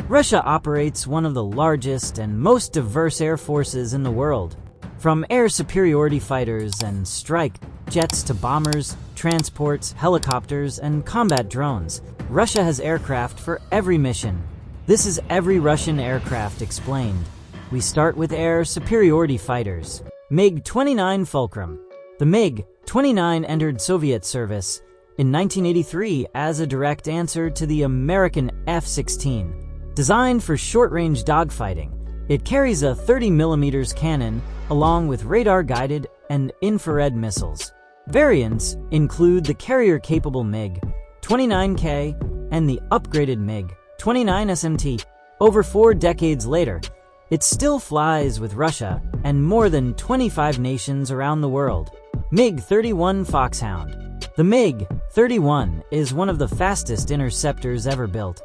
Russia operates one of the largest and most diverse air forces in the world. From air superiority fighters and strike jets to bombers, transports, helicopters, and combat drones, Russia has aircraft for every mission. This is every Russian aircraft explained. We start with air superiority fighters. MiG-29 Fulcrum. The MiG-29 entered Soviet service in 1983 as a direct answer to the American F-16. Designed for short-range dogfighting, it carries a 30mm cannon along with radar-guided and infrared missiles. Variants include the carrier-capable MiG-29K and the upgraded MiG-29 SMT. Over 4 decades later, it still flies with Russia and more than 25 nations around the world. MiG-31 Foxhound. The MiG-31 is one of the fastest interceptors ever built,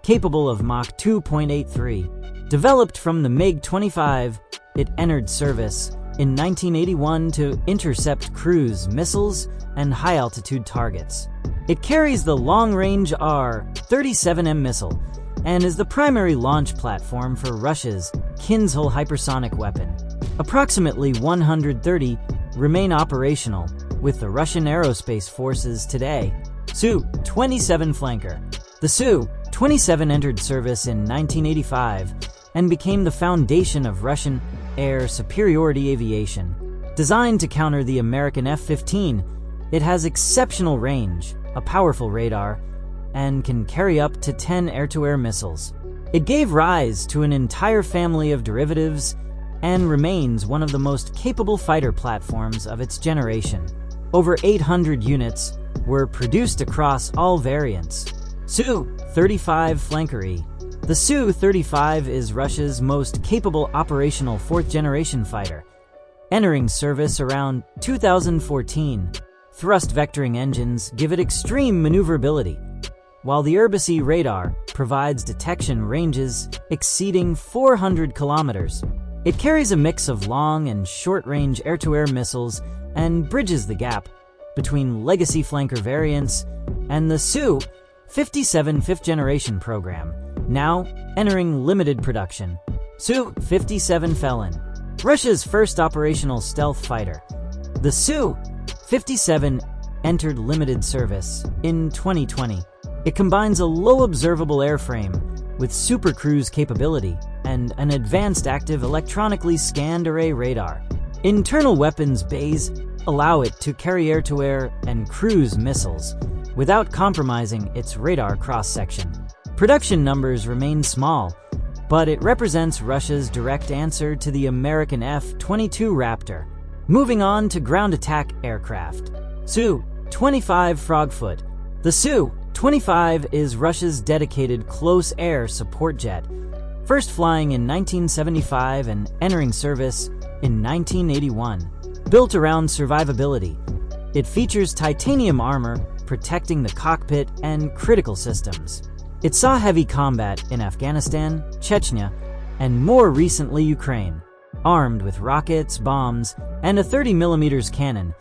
capable of Mach 2.83. Developed from the MiG-25, it entered service in 1981 to intercept cruise missiles and high-altitude targets. It carries the long-range R-37M missile and is the primary launch platform for Russia's Kinzhal hypersonic weapon. Approximately 130 remain operational with the Russian aerospace forces today. Su-27 Flanker. The Su-27 entered service in 1985 and became the foundation of Russian air superiority aviation. Designed to counter the American F-15, it has exceptional range, a powerful radar, and can carry up to 10 air-to-air missiles. It gave rise to an entire family of derivatives and remains one of the most capable fighter platforms of its generation. Over 800 units were produced across all variants. Su-35 Flanker. The Su-35 is Russia's most capable operational fourth-generation fighter, entering service around 2014. Thrust vectoring engines give it extreme maneuverability, while the Urbisi radar provides detection ranges exceeding 400 kilometers. It carries a mix of long and short-range air-to-air missiles and bridges the gap between legacy flanker variants and the Su-57 fifth-generation program, now entering limited production. Su-57 Felon. Russia's first operational stealth fighter. The Su-57 entered limited service in 2020. It combines a low observable airframe with super cruise capability and an advanced active electronically scanned array radar. Internal weapons bays allow it to carry air-to-air and cruise missiles without compromising its radar cross-section. Production numbers remain small, but it represents Russia's direct answer to the American F-22 Raptor. Moving on to ground attack aircraft. Su-25 Frogfoot. The Su-25 is Russia's dedicated close air support jet, first flying in 1975 and entering service in 1981. Built around survivability, it features titanium armor protecting the cockpit and critical systems. It saw heavy combat in Afghanistan, Chechnya, and more recently Ukraine. Armed with rockets, bombs, and a 30mm cannon,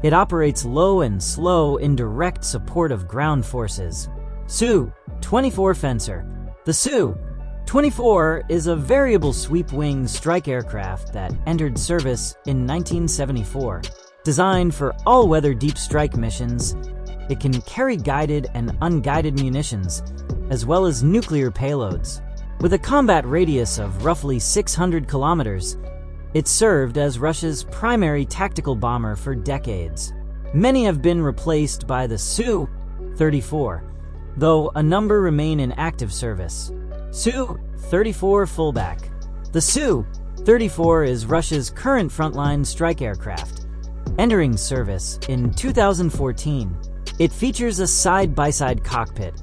it operates low and slow in direct support of ground forces. Su-24 Fencer. The Su-24 is a variable sweep-wing strike aircraft that entered service in 1974. Designed for all-weather deep strike missions, it can carry guided and unguided munitions, as well as nuclear payloads. With a combat radius of roughly 600 kilometers, it served as Russia's primary tactical bomber for decades. Many have been replaced by the Su-34, though a number remain in active service. Su-34 Fullback. The Su-34 is Russia's current frontline strike aircraft. Entering service in 2014, it features a side-by-side cockpit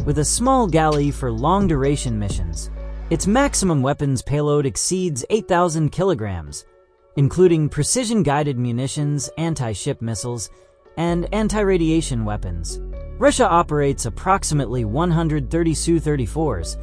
with a small galley for long-duration missions. Its maximum weapons payload exceeds 8,000 kilograms, including precision-guided munitions, anti-ship missiles, and anti-radiation weapons. Russia operates approximately 130 Su-34s,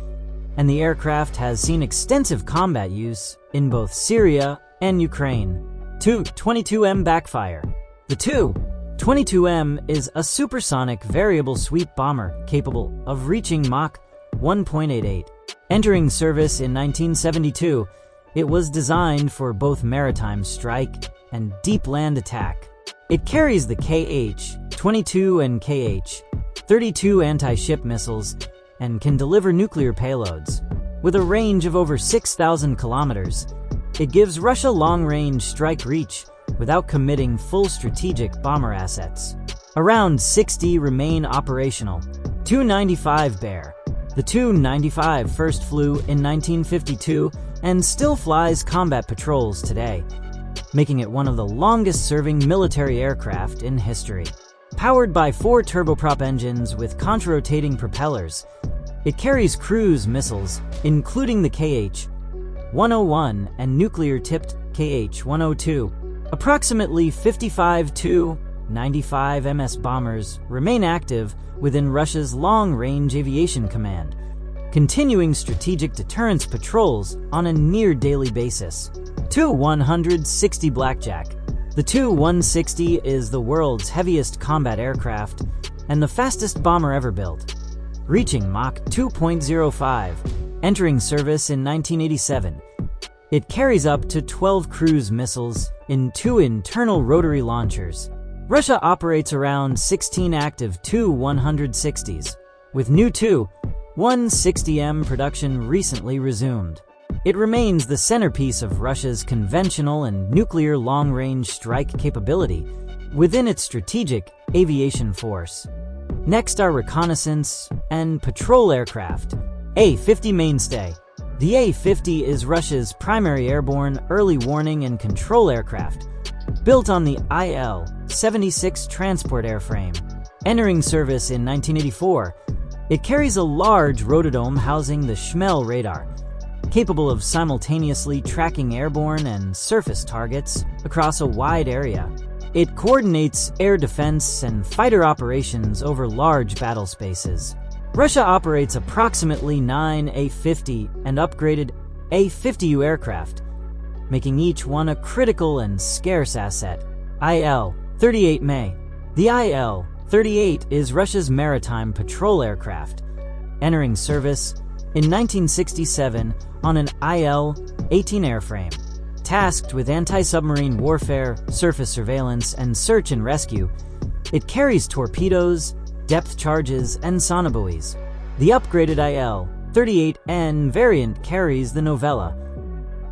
and the aircraft has seen extensive combat use in both Syria and Ukraine. Tu-22M Backfire. The Tu-22M is a supersonic variable sweep bomber capable of reaching Mach 1.88. Entering service in 1972, it was designed for both maritime strike and deep land attack. It carries the KH-22 and KH-32 anti-ship missiles and can deliver nuclear payloads. With a range of over 6,000 kilometers, it gives Russia long-range strike reach without committing full strategic bomber assets. Around 60 remain operational. Tu-95 Bear. The Tu-95 first flew in 1952 and still flies combat patrols today, making it one of the longest-serving military aircraft in history. Powered by 4 turboprop engines with contra-rotating propellers, it carries cruise missiles, including the KH-101 and nuclear-tipped KH-102. Approximately 55 Tu-95 MS bombers remain active within Russia's Long-Range Aviation Command, continuing strategic deterrence patrols on a near-daily basis. Tu-160 Blackjack. The Tu-160 is the world's heaviest combat aircraft and the fastest bomber ever built, reaching Mach 2.05, entering service in 1987. It carries up to 12 cruise missiles in 2 internal rotary launchers. Russia operates around 16 active Tu-160s, with new Tu-160M production recently resumed. It remains the centerpiece of Russia's conventional and nuclear long-range strike capability within its strategic aviation force. Next are reconnaissance and patrol aircraft. A-50 mainstay. The A-50 is Russia's primary airborne early warning and control aircraft, built on the Il-76 transport airframe. Entering service in 1984, it carries a large rotodome housing the Shmel radar, capable of simultaneously tracking airborne and surface targets across a wide area. It coordinates air defense and fighter operations over large battle spaces. Russia operates approximately 9 A-50 and upgraded A-50U aircraft, making each one a critical and scarce asset. Il-38 May. The Il-38 is Russia's maritime patrol aircraft, entering service in 1967 on an Il-18 airframe. Tasked with anti-submarine warfare, surface surveillance, and search and rescue, it carries torpedoes, depth charges, and sonobuoys. The upgraded Il-38N variant carries the Novella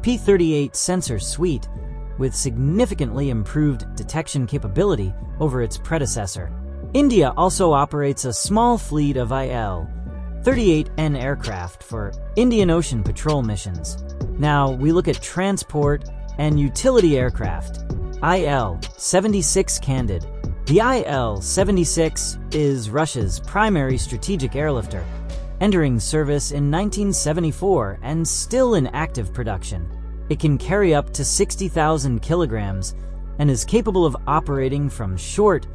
P-38 sensor suite with significantly improved detection capability over its predecessor. India also operates a small fleet of Il-38N aircraft for Indian Ocean patrol missions. Now we look at transport and utility aircraft. Il-76 Candid. The Il-76 is Russia's primary strategic airlifter, entering service in 1974 and still in active production. It can carry up to 60,000 kilograms and is capable of operating from short,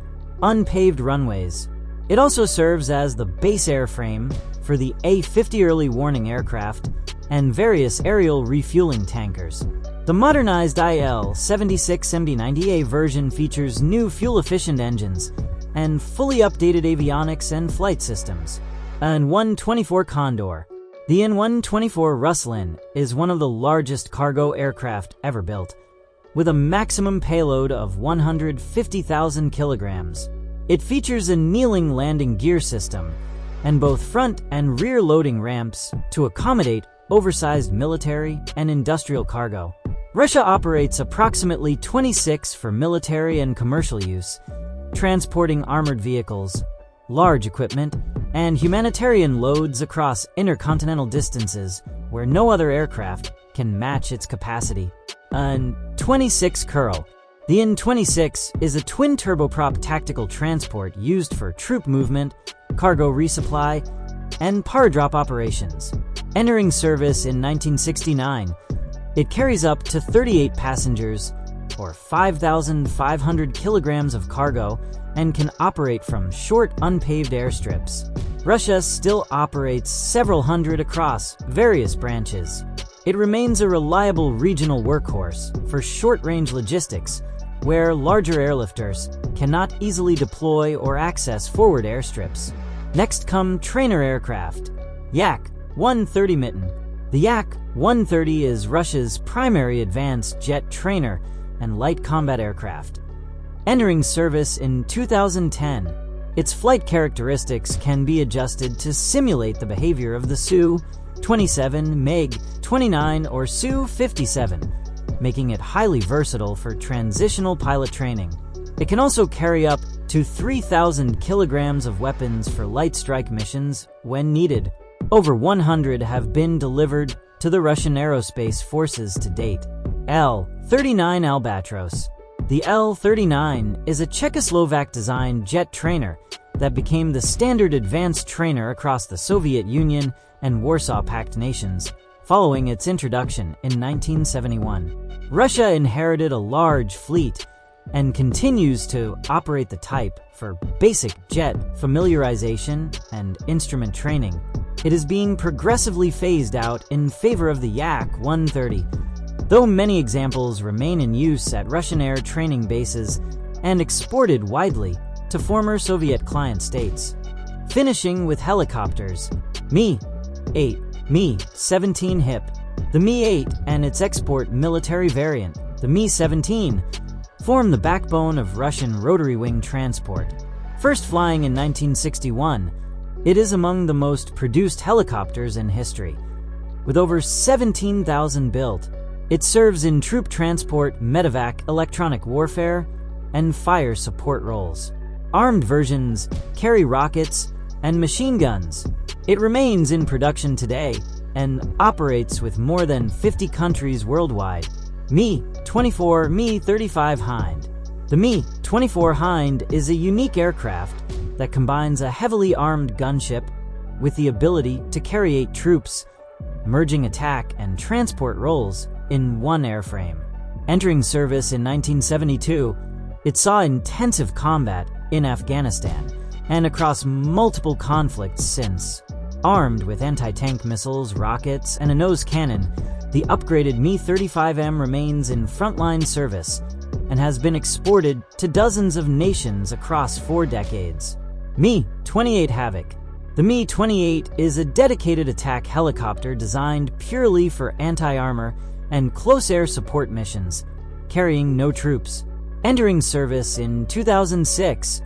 unpaved runways. It also serves as the base airframe for the A-50 early warning aircraft and various aerial refueling tankers. The modernized Il-76 MB-90A version features new fuel-efficient engines and fully updated avionics and flight systems. An-124 Condor. The An-124 Ruslan is one of the largest cargo aircraft ever built, with a maximum payload of 150,000 kilograms. It features a kneeling landing gear system and both front and rear loading ramps to accommodate oversized military and industrial cargo. Russia operates approximately 26 for military and commercial use, transporting armored vehicles, large equipment, and humanitarian loads across intercontinental distances where no other aircraft can match its capacity. An-26 Kuril. The An-26 is a twin turboprop tactical transport used for troop movement, cargo resupply, and paradrop operations. Entering service in 1969, it carries up to 38 passengers, or 5,500 kilograms of cargo, and can operate from short, unpaved airstrips. Russia still operates several hundred across various branches. It remains a reliable regional workhorse for short-range logistics, where larger airlifters cannot easily deploy or access forward airstrips. Next come trainer aircraft. Yak. Yak-130 Mitten. The Yak-130 is Russia's primary advanced jet trainer and light combat aircraft. Entering service in 2010, its flight characteristics can be adjusted to simulate the behavior of the Su-27, MiG-29, or Su-57, making it highly versatile for transitional pilot training. It can also carry up to 3,000 kilograms of weapons for light strike missions when needed. Over 100 have been delivered to the Russian aerospace forces to date. L-39 Albatros. The L-39 is a Czechoslovak-designed jet trainer that became the standard advanced trainer across the Soviet Union and Warsaw Pact nations, following its introduction in 1971. Russia inherited a large fleet and continues to operate the type for basic jet familiarization and instrument training. It is being progressively phased out in favor of the Yak-130, though many examples remain in use at Russian air training bases and exported widely to former Soviet client states. Finishing with helicopters. Mi-8, Mi-17 HIP. The Mi-8 and its export military variant, the Mi-17, form the backbone of Russian rotary wing transport. First flying in 1961, it is among the most produced helicopters in history. With over 17,000 built, it serves in troop transport, medevac, electronic warfare, and fire support roles. Armed versions carry rockets and machine guns. It remains in production today and operates with more than 50 countries worldwide. Mi-24, Mi-35 Hind. The Mi-24 Hind is a unique aircraft that combines a heavily armed gunship with the ability to carry 8 troops, merging attack and transport roles in one airframe. Entering service in 1972, it saw intensive combat in Afghanistan and across multiple conflicts since. Armed with anti-tank missiles, rockets, and a nose cannon, the upgraded Mi-35M remains in frontline service and has been exported to dozens of nations across 4 decades. Mi-28 Havoc. The Mi-28 is a dedicated attack helicopter designed purely for anti-armor and close air support missions, carrying no troops. Entering service in 2006,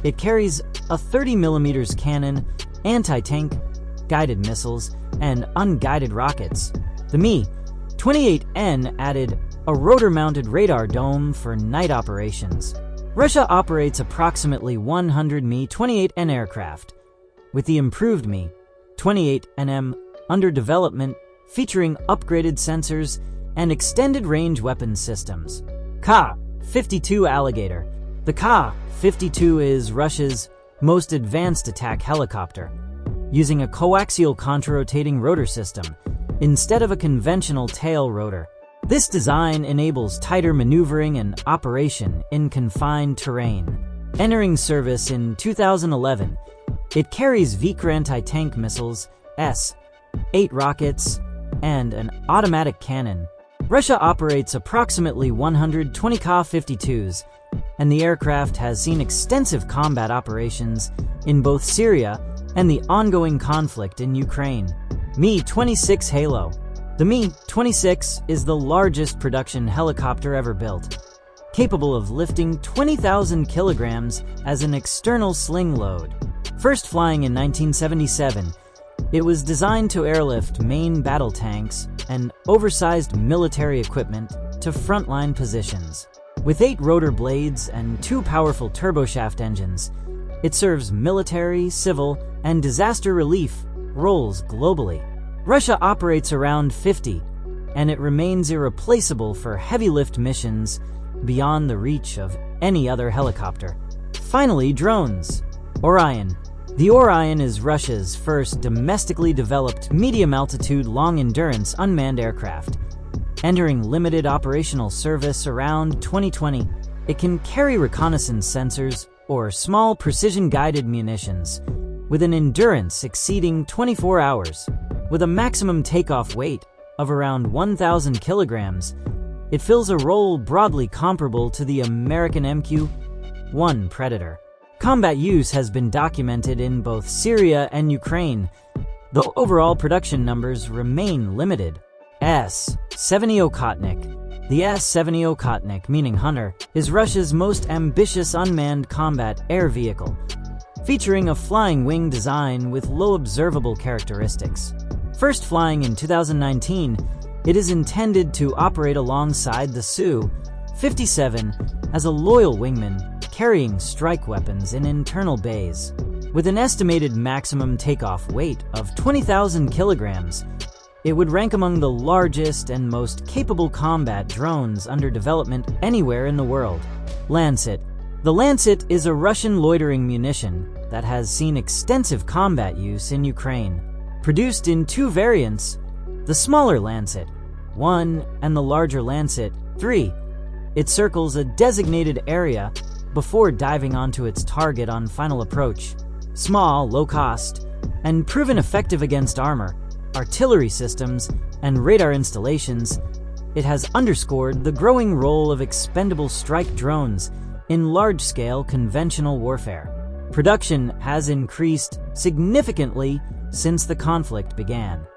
it carries a 30mm cannon, anti-tank, guided missiles, and unguided rockets. The Mi-28N added a rotor-mounted radar dome for night operations. Russia operates approximately 100 Mi-28N aircraft, with the improved Mi-28NM under development, featuring upgraded sensors and extended-range weapon systems. Ka-52 Alligator. The Ka-52 is Russia's most advanced attack helicopter, using a coaxial contra-rotating rotor system instead of a conventional tail rotor. This design enables tighter maneuvering and operation in confined terrain. Entering service in 2011, it carries Vikhr anti-tank missiles, S-8 rockets, and an automatic cannon. Russia operates approximately 120 Ka-52s, and the aircraft has seen extensive combat operations in both Syria and the ongoing conflict in Ukraine. Mi-26 Halo. The Mi-26 is the largest production helicopter ever built, capable of lifting 20,000 kilograms as an external sling load. First flying in 1977, it was designed to airlift main battle tanks and oversized military equipment to frontline positions. With 8 rotor blades and 2 powerful turboshaft engines, it serves military, civil, and disaster relief roles globally. Russia operates around 50, and it remains irreplaceable for heavy lift missions beyond the reach of any other helicopter. Finally, drones. Orion. The Orion is Russia's first domestically developed medium-altitude, long-endurance unmanned aircraft. Entering limited operational service around 2020, it can carry reconnaissance sensors or small precision-guided munitions, with an endurance exceeding 24 hours. With a maximum takeoff weight of around 1,000 kilograms, it fills a role broadly comparable to the American MQ-1 Predator. Combat use has been documented in both Syria and Ukraine. though overall production numbers remain limited. S-70 Okhotnik. The S-70 Okhotnik, meaning Hunter, is Russia's most ambitious unmanned combat air vehicle, featuring a flying wing design with low observable characteristics. First flying in 2019, it is intended to operate alongside the Su-57 as a loyal wingman, carrying strike weapons in internal bays. With an estimated maximum takeoff weight of 20,000 kilograms, it would rank among the largest and most capable combat drones under development anywhere in the world. Lancet. The Lancet is a Russian loitering munition that has seen extensive combat use in Ukraine. Produced in two variants, the smaller Lancet 1 and the larger Lancet 3, it circles a designated area before diving onto its target on final approach. Small, low-cost, and proven effective against armor, artillery systems, and radar installations, it has underscored the growing role of expendable strike drones in large-scale conventional warfare. Production has increased significantly since the conflict began.